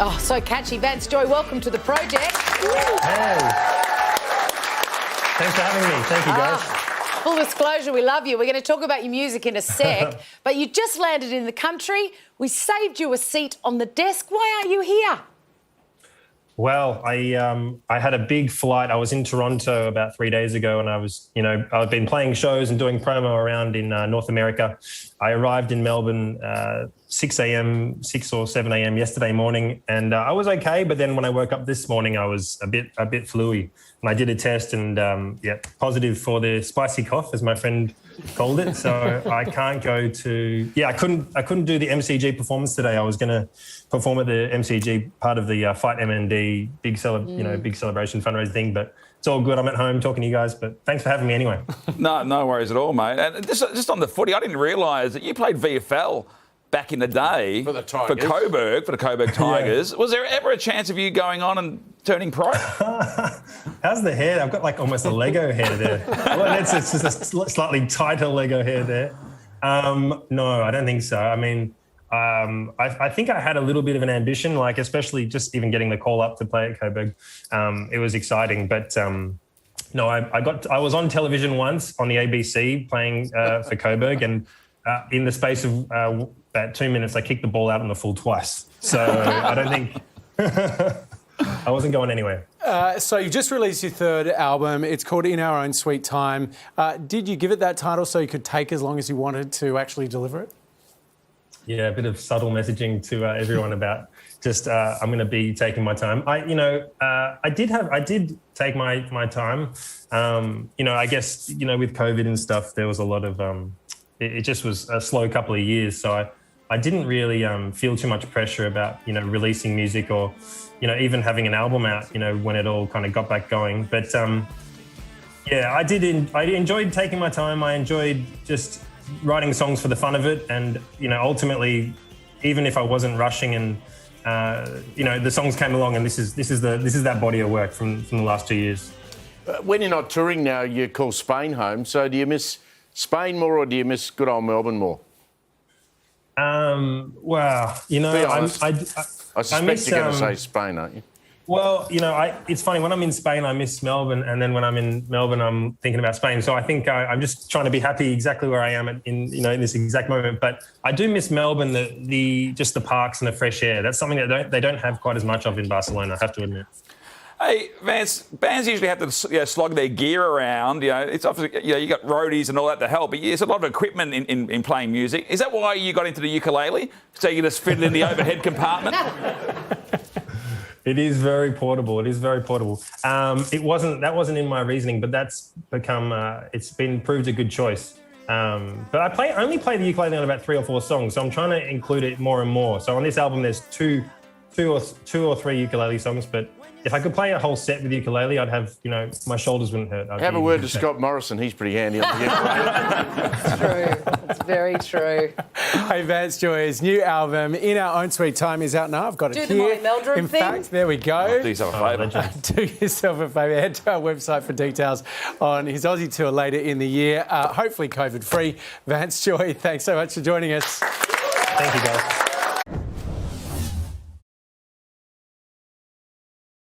Oh, so catchy. Vance Joy, welcome to the project. Hey. Thanks for having me. Thank you, guys. Full disclosure, we love you. We're going to talk about your music in a sec, but you just landed in the country. We saved you a seat on the desk. Why aren't you here? Well, I had a big flight. I was in Toronto about 3 days ago, and I've been playing shows and doing promo around in North America. I arrived in Melbourne 6 or 7 a.m. yesterday morning, and I was okay. But then when I woke up this morning, I was a bit fluey, and I did a test, and positive for the spicy cough, as my friend called it. So I can't go to. Yeah, I couldn't do the MCG performance today. I was going to perform at the MCG, part of the Fight MND big celebration fundraising thing, but it's all good. I'm at home talking to you guys, but thanks for having me anyway. No worries at all, mate. And just on the footy, I didn't realise that you played VFL back in the day for the Tigers. for the Coburg Tigers. Yeah. Was there ever a chance of you going on and turning pro? How's the hair? I've got like almost a Lego hair there. Well, it's just a slightly tighter Lego hair there. No, I don't think so. I mean, I think I had a little bit of an ambition, like especially just even getting the call up to play at Coburg. It was exciting, but no, I was on television once on the ABC playing for Coburg, and in the space of about 2 minutes, I kicked the ball out on the full twice. So I don't think I wasn't going anywhere. So you just released your third album. It's called In Our Own Sweet Time. Did you give it that title so you could take as long as you wanted to actually deliver it? Yeah, a bit of subtle messaging to everyone about just I'm going to be taking my time. I did take my time. I guess with COVID and stuff, there was a lot of it just was a slow couple of years. So I didn't really feel too much pressure about releasing music or even having an album out. When it all kind of got back going. But I enjoyed taking my time. I enjoyed just writing songs for the fun of it, and ultimately, even if I wasn't rushing, and the songs came along, and this is that body of work from the last 2 years. When you're not touring now, you call Spain home. So do you miss Spain more, or do you miss good old Melbourne more? Well, I suspect you're going to say Spain, aren't you? Well, it's funny, when I'm in Spain, I miss Melbourne, and then when I'm in Melbourne, I'm thinking about Spain. So I think I'm just trying to be happy exactly where I am in this exact moment. But I do miss Melbourne, just the parks and the fresh air. That's something that they don't have quite as much of in Barcelona, I have to admit. Hey, Vance, bands usually have to slog their gear around. It's obviously, you got roadies and all that to help, but there's a lot of equipment in playing music. Is that why you got into the ukulele? So you can just fit it in the overhead compartment? It is very portable. That wasn't in my reasoning, but that's become, it's been proved a good choice. But I only play the ukulele on about 3 or 4 songs, so I'm trying to include it more and more. So on this album, there's two or three ukulele songs, but if I could play a whole set with ukulele, I'd have, my shoulders wouldn't hurt. Have a word to Scott Morrison. He's pretty handy on the ukulele. It's true. It's very true. Hey, Vance Joy's new album, In Our Own Sweet Time, is out now. I've got it here. Do the Molly Meldrum In thing. fact, there we go. Do yourself a favour. Do yourself a favour. Head to our website for details on his Aussie tour later in the year. Hopefully COVID-free. Vance Joy, thanks so much for joining us. Thank you, guys.